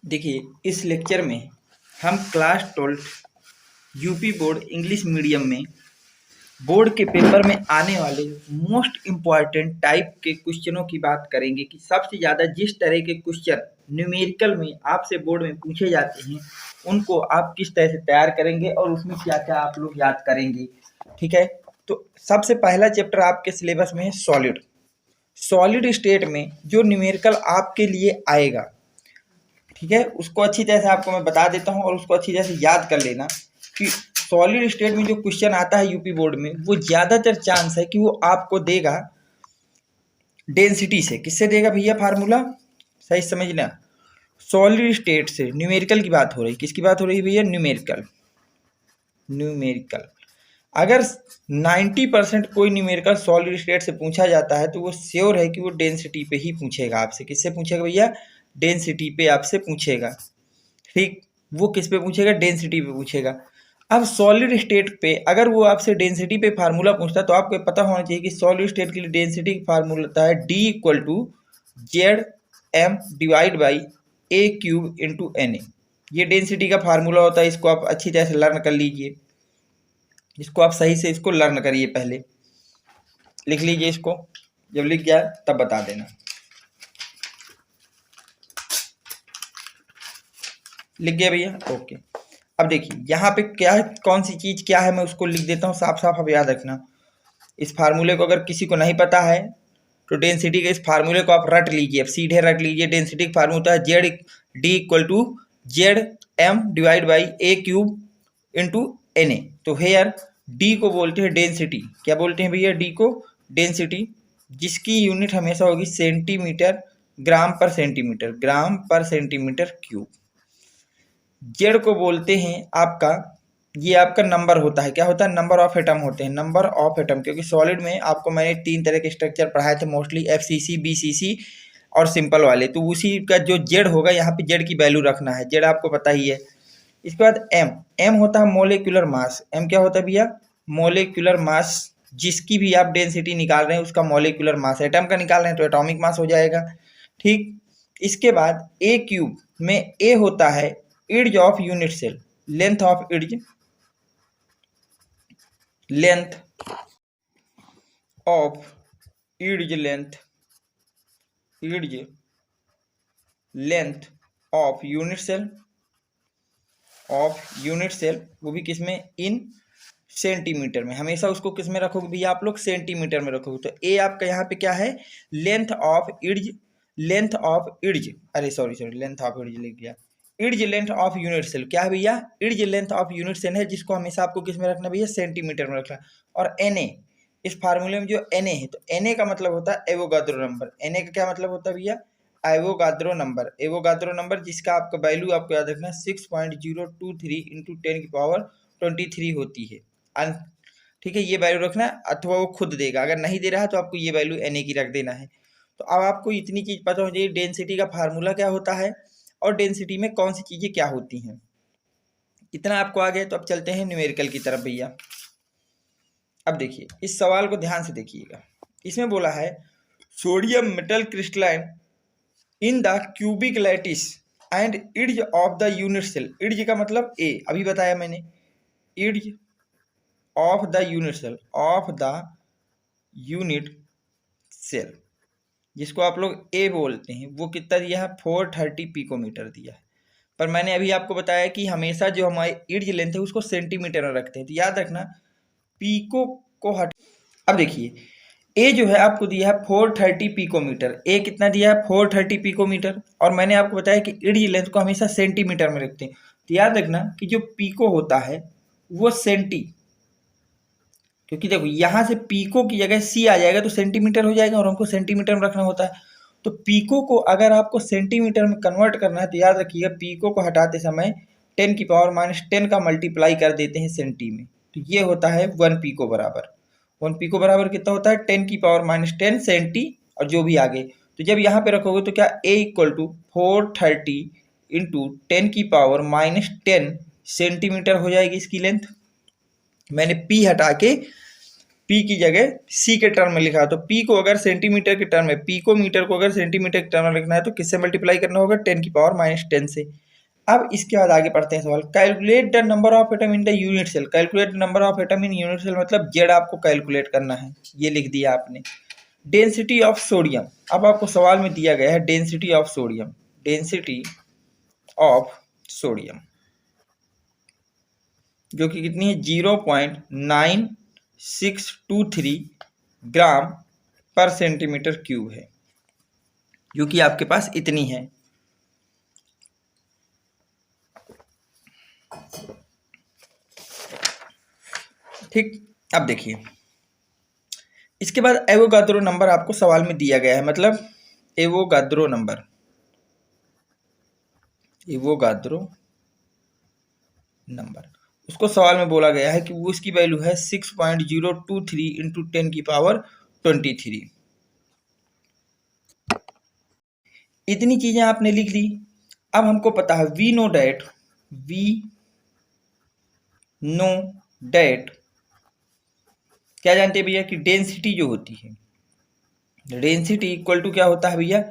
देखिए, इस लेक्चर में हम class 12 UP board English medium में बोर्ड के पेपर में आने वाले मोस्ट इम्पॉर्टेंट टाइप के क्वेश्चनों की बात करेंगे कि सबसे ज़्यादा जिस तरह के क्वेश्चन न्यूमेरिकल में आपसे बोर्ड में पूछे जाते हैं उनको आप किस तरह से तैयार करेंगे और उसमें क्या क्या आप लोग याद करेंगे। ठीक है, तो सबसे पहला चैप्टर आपके सिलेबस में है सॉलिड। सॉलिड स्टेट में जो न्यूमेरिकल आपके लिए आएगा, ठीक है, उसको अच्छी तरह से आपको मैं बता देता हूँ और उसको अच्छी तरह से याद कर लेना कि सॉलिड स्टेट में जो क्वेश्चन आता है यूपी बोर्ड में वो ज़्यादातर चांस है कि वो आपको देगा डेंसिटी से। किससे देगा भैया? फार्मूला सही समझना। सॉलिड स्टेट से न्यूमेरिकल की बात हो रही, किसकी बात हो रही है भैया? न्यूमेरिकल। न्यूमेरिकल अगर 90% कोई न्यूमेरिकल सॉलिड स्टेट से पूछा जाता है तो वो श्योर है कि वो डेंसिटी पे ही पूछेगा आपसे। किससे पूछेगा भैया? डेंसिटी पे आपसे पूछेगा। ठीक, वो किस पे पूछेगा? डेंसिटी पे पूछेगा। अब सॉलिड स्टेट पे अगर वो आपसे डेंसिटी पे फार्मूला पूछता है तो आपको पता होना चाहिए कि सॉलिड स्टेट के लिए डेंसिटी का फार्मूला होता है D equal to Z M divide by A cube into N A. ये डेंसिटी का फार्मूला होता है, इसको आप अच्छी तरह से लर्न कर लीजिए। इसको आप सही से इसको लर्न करिए, पहले लिख लीजिए इसको, जब लिख जाए तब बता देना। लिख गया भैया? ओके। अब देखिए यहाँ पे क्या है, कौन सी चीज़ क्या है, मैं उसको लिख देता हूँ साफ साफ, अब याद रखना। इस फार्मूले को अगर किसी को नहीं पता है तो डेंसिटी के इस फार्मूले को आप रट लीजिए, अब सीधे रट लीजिए। डेंसिटी का फार्मूला होता है Z D equal to Z M divide by A cube into N A. तो हेयर डी को बोलते हैं डेंसिटी। क्या बोलते हैं भैया? डी को डेंसिटी, जिसकी यूनिट हमेशा होगी सेंटीमीटर ग्राम पर सेंटीमीटर, ग्राम पर सेंटीमीटर क्यूब। जेड को बोलते हैं आपका, ये आपका नंबर होता है। क्या होता है? नंबर ऑफ एटम होते हैं, नंबर ऑफ एटम। क्योंकि सॉलिड में आपको मैंने 3 तरह के स्ट्रक्चर पढ़ाए थे, मोस्टली FCC, BCC और सिंपल वाले। तो उसी का जो जेड होगा, यहाँ पे जेड की वैल्यू रखना है, जेड आपको पता ही है। इसके बाद एम, एम होता है मोलिकुलर मास। एम क्या होता है भैया? मोलिकुलर मास, जिसकी भी आप डेंसिटी निकाल रहे हैं उसका मोलिकुलर मास। एटम का निकाल रहे हैं तो एटॉमिक मास हो जाएगा। ठीक, इसके बाद ए क्यूब में ए होता है edge of unit cell, length of edge, length of edge, length, edge length of unit cell, of unit cell, वो भी किस में? इन सेंटीमीटर में। हमेशा उसको किस में रखोगे भैया आप लोग? सेंटीमीटर में रखोगे। तो ए आपका यहाँ पे क्या है? Length of edge, length of इर्ज, अरे सॉरी लेंथ ऑफ इर्ज लिख गया। इर्ज लेंथ ऑफ यूनिट सेल क्या है भैया? इर्ज लेंथ ऑफ यूनिट सेल है, जिसको हमेशा आपको किस में रखना भैया? सेंटीमीटर में रखना। और Na, इस फार्मूले में जो Na है, तो Na का मतलब होता है एवोगाद्रो नंबर। Na का क्या मतलब होता है भैया? Avogadro number. एवोगाद्रो नंबर जिसका आपका वैल्यू आपको याद रखना 6.023 इंटू 10 की पावर 23 होती है। ठीक है, ये वैल्यू रखना, अथवा वो खुद देगा। अगर नहीं दे रहा है तो आपको ये वैल्यू Na की रख देना है। तो अब आपको इतनी चीज़ पता हो जाए, डेंसिटी का फार्मूला क्या होता है और डेंसिटी में कौन सी चीज़ें क्या होती हैं। इतना आपको आ गया, तो अब चलते हैं न्यूमेरिकल की तरफ भैया। अब देखिए इस सवाल को ध्यान से देखिएगा। इसमें बोला है sodium metal crystalline in the cubic lattice and edge of the unit cell. Edge का मतलब ए, अभी बताया मैंने। Edge of the unit cell, of the unit cell, जिसको आप लोग ए बोलते हैं, वो कितना दिया है? 430 पिकोमीटर दिया है। पर मैंने अभी आपको बताया कि हमेशा जो हमारी इर्ज लेंथ है उसको सेंटीमीटर में रखते हैं, तो याद रखना पीको को हट। अब देखिए ए जो है आपको दिया है 430 पिकोमीटर। ए कितना दिया है? 430 पिकोमीटर। और मैंने आपको बताया कि इर्ज लेंथ को हमेशा सेंटीमीटर में रखते हैं, तो याद रखना कि जो पीको होता है वो सेंटी, क्योंकि देखो यहाँ से पीको की जगह सी आ जाएगा तो सेंटीमीटर हो जाएगा और हमको सेंटीमीटर में रखना होता है। तो पीको को अगर आपको सेंटीमीटर में कन्वर्ट करना है तो याद रखिएगा पीको को हटाते समय 10 की पावर -10 का मल्टीप्लाई कर देते हैं सेंटी में, तो ये होता है 1 पीको बराबर। 1 पीको बराबर कितना होता है? 10 की पावर -10 सेंटी और जो भी आगे। तो जब यहाँ पे रखोगे तो क्या A इक्वल टू 430 इंटू 10 की पावर -10 सेंटीमीटर हो जाएगी इसकी लेंथ। मैंने P हटा के पी की जगह सी के टर्म में लिखा है, तो पी को अगर सेंटीमीटर के टर्म में, पी को मीटर को अगर सेंटीमीटर के टर्म में लिखना है तो किससे मल्टीप्लाई करना होगा, 10⁻⁻10 से। अब इसके बाद आगे पढ़ते हैं सवाल, calculate the number of atom in the unit cell. Calculate the number of atom in unit cell मतलब जेड आपको कैलकुलेट करना है, ये लिख दिया आपने। डेंसिटी ऑफ सोडियम, अब आपको सवाल में दिया गया है density of sodium, density of sodium जो कि कितनी है 0.9623 ग्राम पर सेंटीमीटर क्यूब है, जो कि आपके पास इतनी है। ठीक, अब देखिए इसके बाद एवोगाद्रो नंबर आपको सवाल में दिया गया है, मतलब एवोगाद्रो नंबर, एवोगाद्रो नंबर उसको सवाल में बोला गया है कि वो इसकी वैल्यू है 6.023 इंटू 10⁻23। इतनी चीजें आपने लिख ली। अब हमको पता है वी नो डैट क्या जानते हैं भैया कि डेंसिटी जो होती है, डेंसिटी इक्वल टू क्या होता है भैया,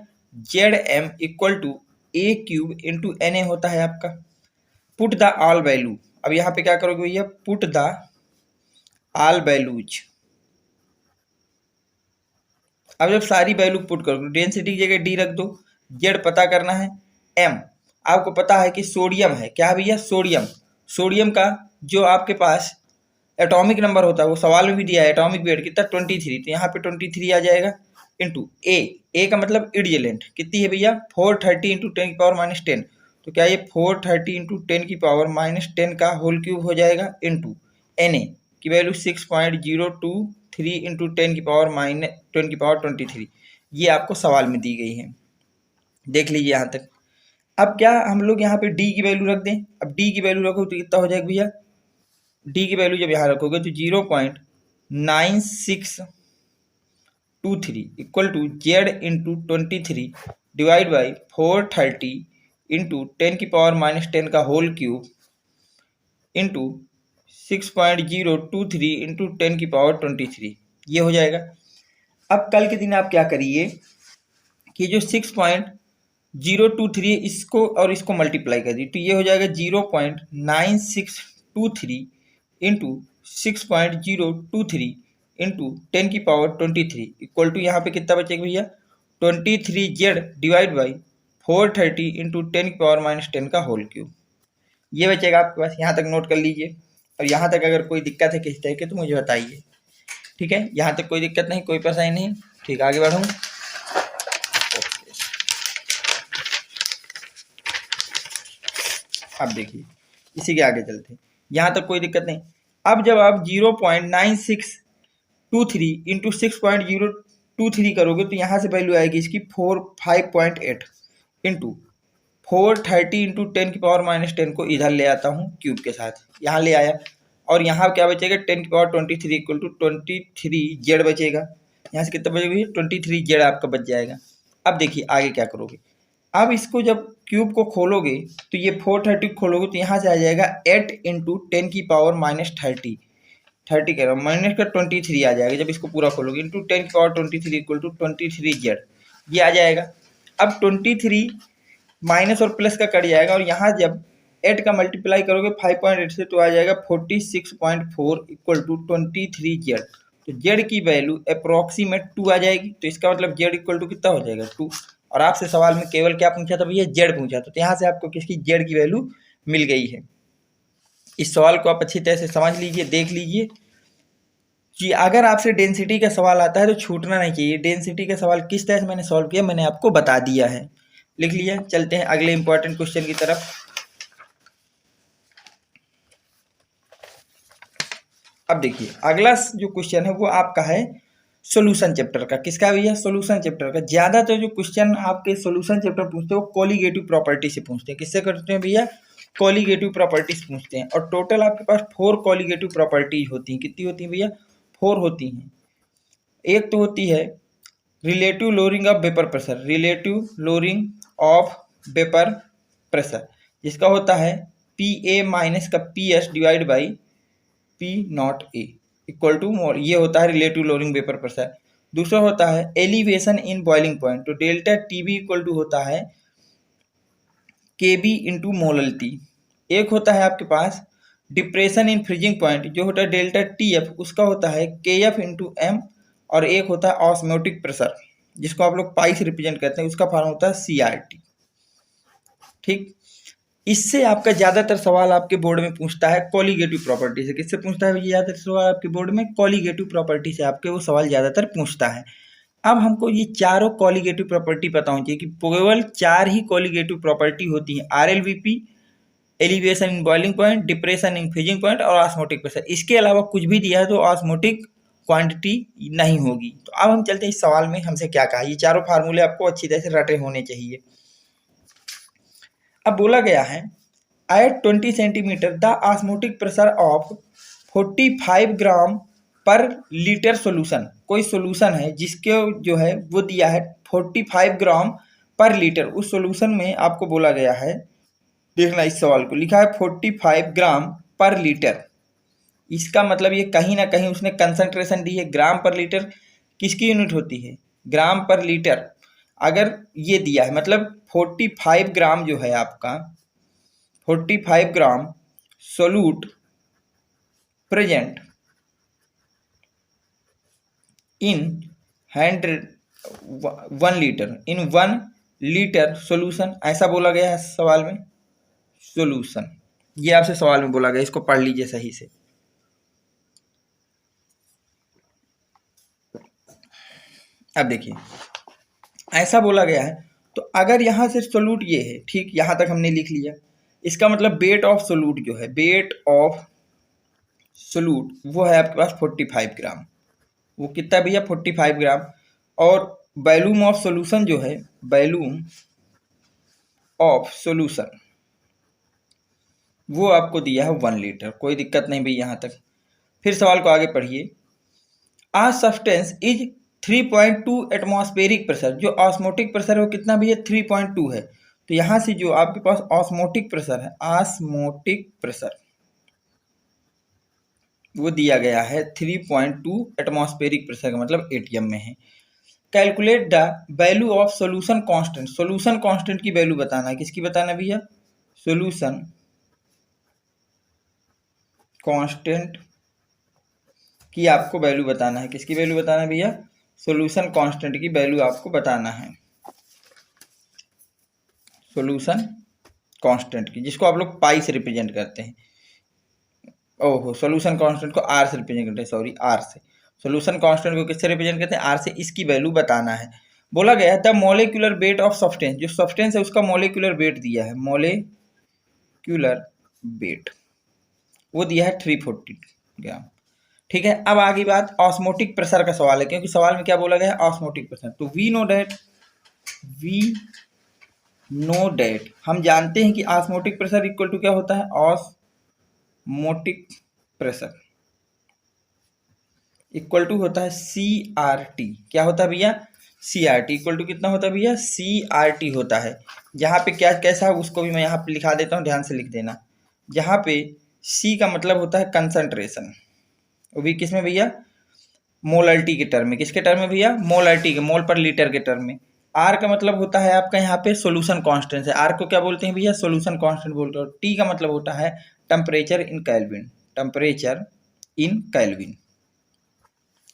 ZM equal to A³ into NA होता है आपका। पुट द ऑल वैल्यू, अब यहाँ पे क्या करोगे भैया, पुट द ऑल वैल्यूज। अब जब सारी वैल्यू पुट करोगे, डेंसिटी की जगह D रख दो, Z पता करना है, M आपको पता है कि सोडियम है, क्या भैया सोडियम, सोडियम का जो आपके पास एटॉमिक नंबर होता है वो सवाल में भी दिया है, एटॉमिक वेट कितना 23, तो यहाँ पे 23 आ जाएगा इंटू ए का मतलब इडियलेंट कितनी है भैया 430 इंटू 10⁻⁻10, तो क्या ये 430 इंटू 10⁻⁻10 का होल क्यूब हो जाएगा इंटू Na की वैल्यू 6.023 इंटू 10⁻23, ये आपको सवाल में दी गई है, देख लीजिए यहाँ तक। अब क्या हम लोग यहाँ पे डी की वैल्यू रख दें, अब डी की वैल्यू रखो तो कितना हो जाएगा भैया, डी की वैल्यू जब यहाँ रखोगे तो 0.9623 equal to Z into 23 divide by 430 into 10⁻⁻10 का होल क्यूब इंटू 6.023 इंटू 10⁻23, ये हो जाएगा। अब कल के दिन आप क्या करिए कि जो 6.023 इसको और इसको मल्टीप्लाई कर दीजिए, तो ये हो जाएगा 0.9623 इंटू 6.023 इंटू 10⁻23 इक्वल टू यहाँ पे कितना बचेगा भैया 23Z डिवाइड बाई 430 इंटू 10⁻⁻10 का होल क्यूब, ये बचेगा आपके पास। यहाँ तक नोट कर लीजिए, और यहाँ तक अगर कोई दिक्कत है किसी तरह की तो मुझे बताइए, ठीक है, यहाँ तक कोई दिक्कत नहीं, कोई परेशानी नहीं, ठीक, आगे बढ़ूँ। अब देखिए इसी के आगे चलते हैं, यहाँ तक कोई दिक्कत नहीं। अब जब आप 0.9623 इंटू 6.023 करोगे तो यहाँ से वैल्यू आएगी इसकी 5.8 इंटू 430 इंटू 10⁻⁻10 को इधर ले आता हूँ क्यूब के साथ, यहाँ ले आया, और यहाँ क्या बचेगा 10⁻23 इक्वल टू 23Z बचेगा, यहाँ से कितना बचेगा 23Z आपका बच जाएगा। अब देखिए आगे क्या करोगे, अब इसको जब क्यूब को खोलोगे तो ये 430 खोलोगे तो यहाँ से आ जाएगा 8 इंटू 10⁻⁻30 30 कह रहा हूँ माइनस का 23 आ जाएगा जब इसको पूरा खोलोगे इंटू 10⁻23 इक्वल टू 23Z, ये आ जाएगा। अब 23 माइनस और प्लस का कट जाएगा, और यहाँ जब 8 का मल्टीप्लाई करोगे 5.8 से तो आ जाएगा 46.4 इक्वल टू 23Z, तो Z की वैल्यू अप्रोक्सीमेट 2 आ जाएगी, तो इसका मतलब Z इक्वल टू कितना हो जाएगा 2, और आपसे सवाल में केवल क्या पूछा था भैया Z पूछा था, तो यहाँ से आपको किसकी Z की वैल्यू मिल गई है। इस सवाल को आप अच्छी तरह से समझ लीजिए, देख लीजिए कि अगर आपसे डेंसिटी का सवाल आता है तो छूटना नहीं चाहिए। डेंसिटी का सवाल किस तरह से मैंने सॉल्व किया मैंने आपको बता दिया है, लिख लिया। चलते हैं अगले इंपॉर्टेंट क्वेश्चन की तरफ। अब देखिए अगला जो क्वेश्चन है वो आपका है सॉल्यूशन चैप्टर का। किसका भैया? सॉल्यूशन चैप्टर का। ज्यादातर जो क्वेश्चन आपके सॉल्यूशन चैप्टर पूछते हैं वो कोलिगेटिव प्रॉपर्टी से पूछते हैं। किससे करते हैं भैया? कोलिगेटिव प्रॉपर्टीज पूछते हैं। और टोटल आपके पास 4 कोलिगेटिव प्रॉपर्टीज होती हैं। कितनी होती हैं भैया? 4 होती हैं। एक तो होती है relative lowering of vapour pressure, relative lowering of vapour pressure, जिसका होता है पी ए माइनस का P S divide by P naught A. Equal to ये होता है रिलेटिव लोअरिंग वेपर प्रेशर। दूसरा होता है एलिवेशन इन बॉइलिंग पॉइंट, तो डेल्टा टीबी इक्वल टू होता है केबी इंटू मोलल्टी। एक होता है आपके पास डिप्रेशन इन फ्रीजिंग पॉइंट जो होता है डेल्टा टी एफ, उसका होता है के एफ इंटू एम। और एक होता है ऑस्मोटिक प्रेशर जिसको आप लोग पाई से रिप्रेजेंट करते हैं, उसका फॉर्म होता है सी आर टी। ठीक, इससे आपका ज़्यादातर सवाल आपके बोर्ड में पूछता है कॉलिगेटिव प्रॉपर्टी से। किससे पूछता है भैया ज़्यादातर सवाल आपके बोर्ड में? कॉलिगेटिव प्रॉपर्टी से आपके वो सवाल ज़्यादातर पूछता है। अब हमको ये चारों कॉलिगेटिव प्रॉपर्टी पता होनी चाहिए कि केवल 4 ही कॉलिगेटिव प्रॉपर्टी होती है, RLVP, elevation in boiling point, depression in freezing point और ऑस्मोटिक प्रेशर। इसके अलावा कुछ भी दिया है तो ऑस्मोटिक क्वांटिटी नहीं होगी। तो अब हम चलते हैं इस सवाल में हमसे क्या कहा। ये चारों फार्मूले आपको अच्छी तरह से रटे होने चाहिए। अब बोला गया है at 20 centimetre the osmotic pressure of 45 gram per litre solution. कोई सोल्यूशन है जिसके जो है वो दिया है 45 ग्राम पर लीटर। उस सोल्यूशन में आपको बोला गया है, देखना इस सवाल को, लिखा है 45 ग्राम पर लीटर। इसका मतलब ये कहीं ना कहीं उसने कंसंट्रेशन दी है। ग्राम पर लीटर किसकी यूनिट होती है? ग्राम पर लीटर। अगर ये दिया है मतलब 45 ग्राम जो है आपका 45 gram solute present in 1 litre, in 1 litre solution, ऐसा बोला गया है सवाल में। सोल्यूशन ये आपसे सवाल में बोला गया, इसको पढ़ लीजिए सही से। अब देखिए ऐसा बोला गया है, तो अगर यहाँ से सोल्यूट ये है, ठीक, यहाँ तक हमने लिख लिया। इसका मतलब वेट ऑफ सोल्यूट जो है, वेट ऑफ सोल्यूट वो है आपके पास 45 ग्राम। वो कितना भैया? 45 ग्राम। और वॉल्यूम ऑफ सोल्यूशन जो है, वॉल्यूम ऑफ सोल्यूशन वो आपको दिया है 1 लीटर। कोई दिक्कत नहीं भाई यहाँ तक। फिर सवाल को आगे पढ़िए। आ सब्सटेंस इज 3.2 एटमॉस्फेरिक प्रेशर। जो ऑस्मोटिक प्रेशर है वो कितना भैया? 3.2 है। तो यहाँ से जो आपके पास ऑस्मोटिक प्रेशर है, ऑस्मोटिक प्रेशर वो दिया गया है 3.2 एटमॉस्फेरिक प्रेशर का मतलब एटीएम में है। Calculate the value of solution constant. Solution constant की वैल्यू बताना है। किसकी बताना है भैया? सोल्यूशन कांस्टेंट की आपको वैल्यू बताना है। किसकी वैल्यू बताना है भैया? सोल्यूशन कांस्टेंट की वैल्यू आपको बताना है। सोल्यूशन कांस्टेंट की, जिसको आप लोग पाई से रिप्रेजेंट करते हैं। ओहो, सोल्यूशन कांस्टेंट को आर से रिप्रेजेंट करते हैं, सॉरी आर से। सोल्यूशन कांस्टेंट को किससे रिप्रेजेंट करते हैं? आर से। इसकी वैल्यू बताना है। बोला गया है the molecular weight of substance. जो सब्सटेंस है उसका मोलिकुलर वेट दिया है, मोलिकुलर वेट वो दिया है 340 ग्राम। ठीक है, अब आगे बात ऑस्मोटिक प्रेशर का सवाल है, क्योंकि सवाल में क्या बोला गया है? Osmotic pressure. तो वी नो डेट हम जानते हैं कि ऑस्मोटिक प्रेशर इक्वल टू क्या होता है? ऑस्मोटिक प्रेशर इक्वल टू होता है CRT। क्या होता है भैया? CRT इक्वल टू कितना होता है भैया? CRT होता है। यहाँ पे क्या कैसा है उसको भी मैं यहाँ पे लिखा देता हूँ, ध्यान से लिख देना। यहाँ पे C का मतलब होता है कंसंट्रेशन, वो भी किस में भैया? मोलल्टी के टर्म में। किसके टर्म में भैया? मोलल्टी के, मोल पर लीटर के टर्म में। आर का मतलब होता है आपका यहाँ पे सोल्यूशन कांस्टेंट है। आर को क्या बोलते हैं भैया? सोल्यूशन कांस्टेंट बोलते हैं। टी का मतलब होता है temperature in kelvin, temperature in kelvin.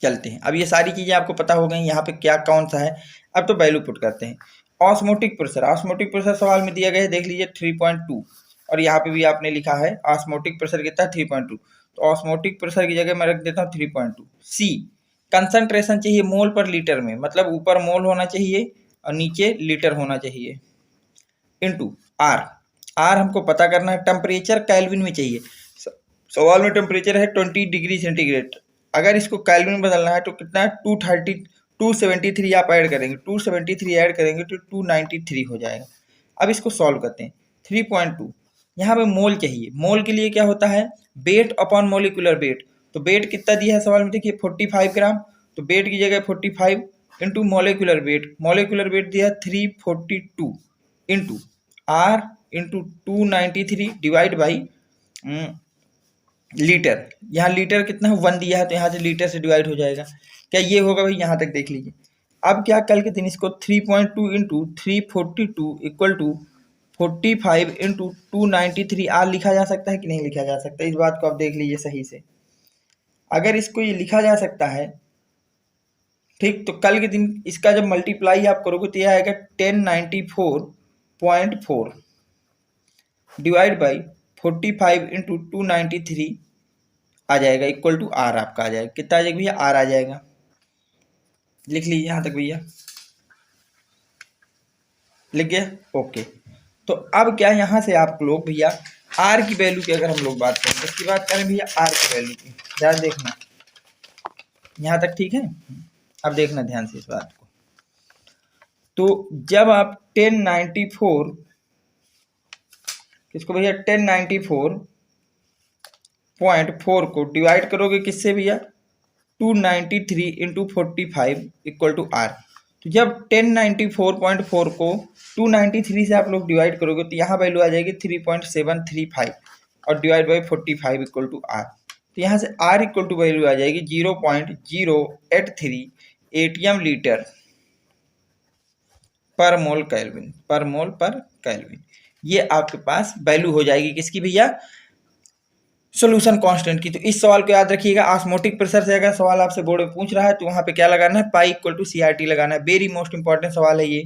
चलते हैं, अब ये सारी चीजें आपको पता हो गई। यहाँ पे क्या कौन सा है, अब तो वैल्यू पुट करते हैं। ऑस्मोटिक प्रेशर, ऑस्मोटिक प्रेशर सवाल में दिया गया है, देख लीजिए 3.2। और यहाँ पे भी आपने लिखा है ऑस्मोटिक प्रेशर कितना? 3.2। तो ऑस्मोटिक प्रेशर की जगह मैं रख देता हूँ 3.2। सी कंसंट्रेशन चाहिए मोल पर लीटर में, मतलब ऊपर मोल होना चाहिए और नीचे लीटर होना चाहिए, इनटू आर। आर हमको पता करना है। टेम्परेचर केल्विन में चाहिए। सवाल में टेम्परेचर है 20 डिग्री सेंटीग्रेड। अगर इसको केल्विन में बदलना है तो कितना है? 273 आप ऐड करेंगे, 273 ऐड करेंगे तो 293 हो जाएगा। अब इसको सॉल्व करते हैं। 3.2 यहाँ पे मोल चाहिए। मोल के लिए क्या होता है? Weight upon molecular weight. तो वेट कितना दिया है सवाल में? देखिए 45 ग्राम। तो वेट की जगह 45 into molecular weight. Molecular weight दिया 342 into R into 293 divide by litre, यहाँ लीटर कितना है 1 दिया है तो यहाँ से लीटर से डिवाइड हो जाएगा। क्या ये होगा भाई, यहाँ तक देख लीजिए। अब क्या कल के दिन इसको 3.2 into 342 equal to 45 into 293 R लिखा जा सकता है कि नहीं लिखा जा सकता, इस बात को आप देख लीजिए सही से। अगर इसको ये लिखा जा सकता है ठीक, तो कल के दिन इसका जब मल्टीप्लाई आप करोगे तो यह आएगा 1094.4 डिवाइड बाई 45 इंटू 293 आ जाएगा इक्वल टू आर आपका आ जाएगा। कितना आ जाएगा भैया, आर आ जाएगा। लिख लीजिए यहाँ तक भैया, लिख गया, ओके। तो अब क्या यहाँ से आप लोग भैया आर की वैल्यू की अगर हम लोग बात करें, तो इसकी बात करें भैया आर की वैल्यू की, ध्यान देखना यहाँ तक, ठीक है। अब देखना ध्यान से इस बात को। तो जब आप 1094 किसको भैया 1094.4 को डिवाइड करोगे किससे भैया 293 इंटू 45 इक्वल टू आर। तो जब 1094.4 को 293 से आप लोग डिवाइड करोगे तो यहाँ वैल्यू आ जाएगी 3.735 और divide by 45 equal to R. तो यहाँ से आर इक्वल टू वैल्यू आ जाएगी 0.083 एटीएम लीटर पर मोल केल्विन, पर मोल पर केल्विन। ये आपके पास वैल्यू हो जाएगी किसकी भैया, सोल्यूशन कांस्टेंट की। तो इस सवाल को याद रखिएगा, ऑस्मोटिक प्रेशर से अगर सवाल आपसे बोर्ड में पूछ रहा है तो वहाँ पे क्या लगाना है, पाई इक्वल टू CRT लगाना है। वेरी मोस्ट इंपॉर्टेंट सवाल है ये,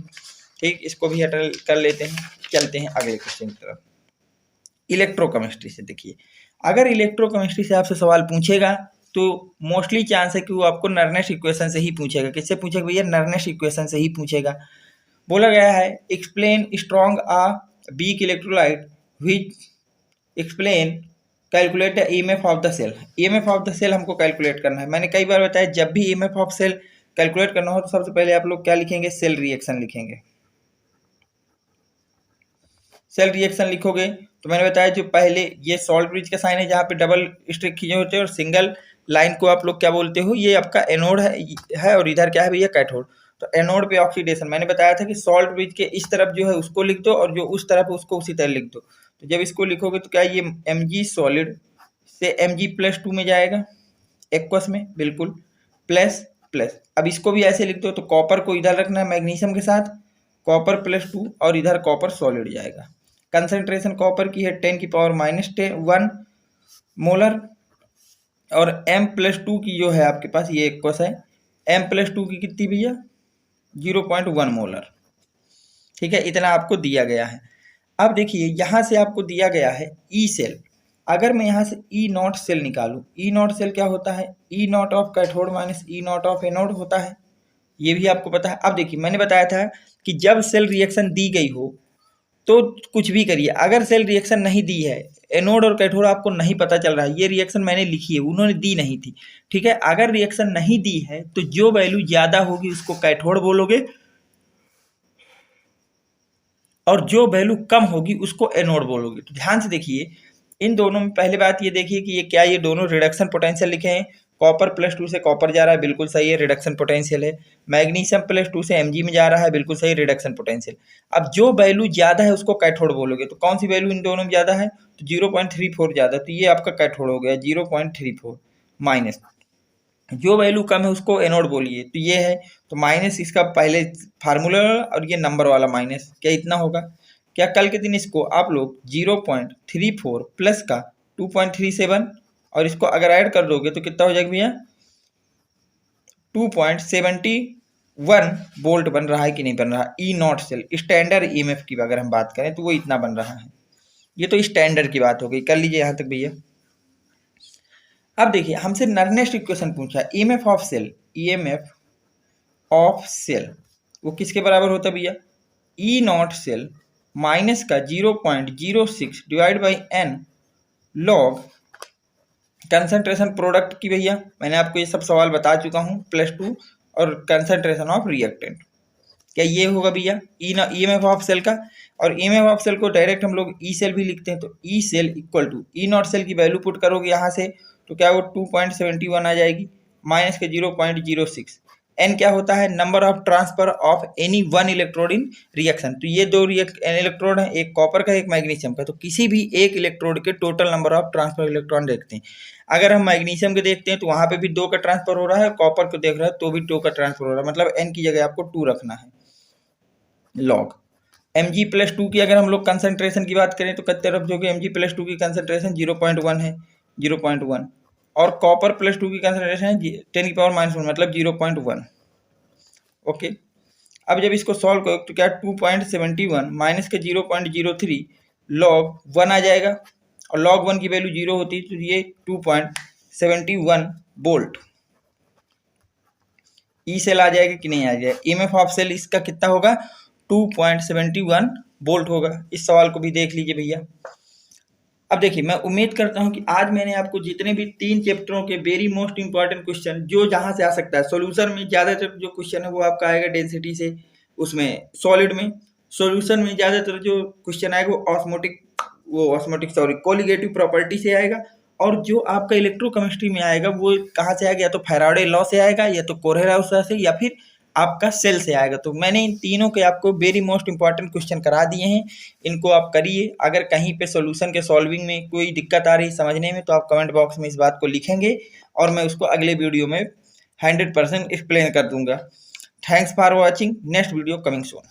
ठीक। इसको भी हटल कर लेते हैं, चलते हैं अगले क्वेश्चन की तरफ। इलेक्ट्रोकेमिस्ट्री से देखिए, अगर इलेक्ट्रोकेमिस्ट्री से आपसे सवाल पूछेगा तो मोस्टली चांस है कि वो आपको नर्नेस इक्वेशन से ही पूछेगा। किससे पूछेगा भैया, नर्नेस इक्वेशन से ही पूछेगा। बोला गया है explain strong or weak electrolyte which explain calculate the EMF of the cell. EMF of the cell हमको कैलकुलेट करना है। मैंने कई बार बताया जब भी EMF ऑफ सेल कैलकुलेट करना हो तो सबसे पहले आप लोग क्या लिखेंगे, सेल रिएक्शन लिखेंगे। सेल रिएक्शन लिखोगे तो मैंने बताया जो पहले ये सॉल्ट ब्रिज का साइन है जहाँ पे डबल स्ट्रिक खींचे होते हैं और सिंगल लाइन को आप लोग क्या बोलते हो, ये आपका एनोड है और इधर क्या है भैया, कैथोड। तो एनोड पे ऑक्सीडेशन मैंने बताया था कि सॉल्ट ब्रिज के इस तरफ जो है उसको लिख दो और जो उस तरफ उसको उसी तरह लिख दो। तो जब इसको लिखोगे तो क्या ये Mg सॉलिड से Mg+2 में जाएगा एक्वस में, बिल्कुल प्लस प्लस। अब इसको भी ऐसे लिख दो, तो कॉपर को इधर रखना है मैग्नीशियम के साथ, कॉपर +2 और इधर कॉपर सॉलिड जाएगा। कंसंट्रेशन कॉपर की है 10⁻⁻1 मोलर और M+2 की जो है आपके पास ये एक्वस है, M+2 की कितनी भैया 0.1 मोलर, ठीक है। इतना आपको दिया गया है। अब देखिए यहाँ से आपको दिया गया है ई सेल। अगर मैं यहाँ से E0 सेल निकालूं, E0 सेल क्या होता है, E0 of cathode minus E0 of anode होता है, ये भी आपको पता है। अब देखिए मैंने बताया था कि जब सेल रिएक्शन दी गई हो तो कुछ भी करिए, अगर सेल रिएक्शन नहीं दी है, एनोड और कैथोड आपको नहीं पता चल रहा है, ये रिएक्शन मैंने लिखी है, उन्होंने दी नहीं थी, ठीक है। अगर रिएक्शन नहीं दी है तो जो वैल्यू ज़्यादा होगी उसको कैथोड बोलोगे और जो वैल्यू कम होगी उसको एनोड बोलोगे। तो ध्यान से देखिए इन दोनों में, पहले बात ये देखिए कि ये क्या, ये दोनों रिडक्शन पोटेंशियल लिखे हैं। कॉपर +2 से कॉपर जा रहा है, बिल्कुल सही है, रिडक्शन पोटेंशियल है। मैग्नीशियम +2 से Mg में जा रहा है, बिल्कुल सही, रिडक्शन पोटेंशियल। अब जो वैल्यू ज़्यादा है उसको कैथोड बोलोगे, तो कौन सी वैल्यू इन दोनों में ज़्यादा है, तो 0.34 ज़्यादा, तो ये आपका कैथोड हो गया 0.34 माइनस। जो वैल्यू कम है उसको एनोड बोलिए, तो ये है, तो माइनस इसका पहले फार्मूला और ये नंबर वाला माइनस, क्या इतना होगा। क्या कल के दिन इसको आप लोग 0.34 प्लस का 2.37 और इसको अगर ऐड कर दोगे तो कितना हो जाएगा भैया 2.71 वोल्ट बन रहा है कि नहीं बन रहा। E0 सेल स्टैंडर्ड EMF की अगर हम बात करें तो वो इतना बन रहा है। ये तो स्टैंडर्ड की बात हो गई, कर लीजिए यहाँ तक भैया। अब देखिए हमसे नर्नेस्ट इक्वेशन पूछा है, EMF of cell, EMF of cell वो किसके बराबर होता है भैया, E0 सेल माइनस का 0.06 divide by n log concentration product की। भैया मैंने आपको ये सब सवाल बता चुका हूँ, +2 और कंसंट्रेशन ऑफ रिएक्टेंट। क्या ये होगा भैया EMF ऑफ सेल का, और EMF ऑफ सेल को डायरेक्ट हम लोग ई सेल भी लिखते हैं, तो E cell equal to E0 cell की वैल्यू पुट करोगे यहाँ से तो क्या वो 2.71 आ जाएगी माइनस के 0.06 एन क्या होता है, number of transfer of any one electrode in reaction. तो ये दो इलेक्ट्रोड हैं, एक कॉपर का एक मैग्नीशियम का, तो किसी भी एक इलेक्ट्रोड के total number of transfer electron देखते हैं। अगर हम मैग्नीशियम के देखते हैं तो वहां पे भी 2 का ट्रांसफर हो रहा है, कॉपर को देख रहे हैं तो भी 2 का ट्रांसफर हो रहा है, मतलब एन की जगह आपको 2 रखना है लॉग। Mg+2 की अगर हम लोग कंसंट्रेशन की बात करें तो कितने रखोगे, Mg+2 की कंसंट्रेशन 0.1 है, 0.1, और कॉपर +2 की कंसंट्रेशन है 10⁻⁻1 मतलब 0.1। ओके, अब जब इसको सॉल्व करो तो क्या 2.71 माइनस के 0.03 log 1 आ जाएगा, और log 1 की वैल्यू 0 होती है, तो ये 2.71 वोल्ट ई सेल आ जाएगा कि नहीं आ जाएगा। ईएमएफ ऑफ सेल इसका कितना होगा, 2.71 वोल्ट होगा। इस सवाल को भी देख लीजिए भैया। अब देखिए, मैं उम्मीद करता हूं कि आज मैंने आपको जितने भी 3 चैप्टरों के वेरी मोस्ट इंपॉर्टेंट क्वेश्चन जो जहां से आ सकता है, सॉल्यूशन में ज्यादातर जो क्वेश्चन है वो आपका आएगा डेंसिटी से, उसमें सॉलिड में, सॉल्यूशन में ज्यादातर जो क्वेश्चन आएगा वो ऑस्मोटिक कोलिगेटिव प्रॉपर्टी से आएगा, और जो आपका इलेक्ट्रोकेमिस्ट्री में आएगा वो कहाँ से आएगा, या तो फैराडे लॉ से आएगा, या तो कोरहेराउस लॉ से, या फिर आपका सेल से आएगा। तो मैंने इन तीनों के आपको वेरी मोस्ट इंपॉर्टेंट क्वेश्चन करा दिए हैं, इनको आप करिए। अगर कहीं पे सॉल्यूशन के सॉल्विंग में कोई दिक्कत आ रही समझने में तो आप कमेंट बॉक्स में इस बात को लिखेंगे, और मैं उसको अगले वीडियो में 100% एक्सप्लेन कर दूंगा। Thanks for watching, next video coming soon.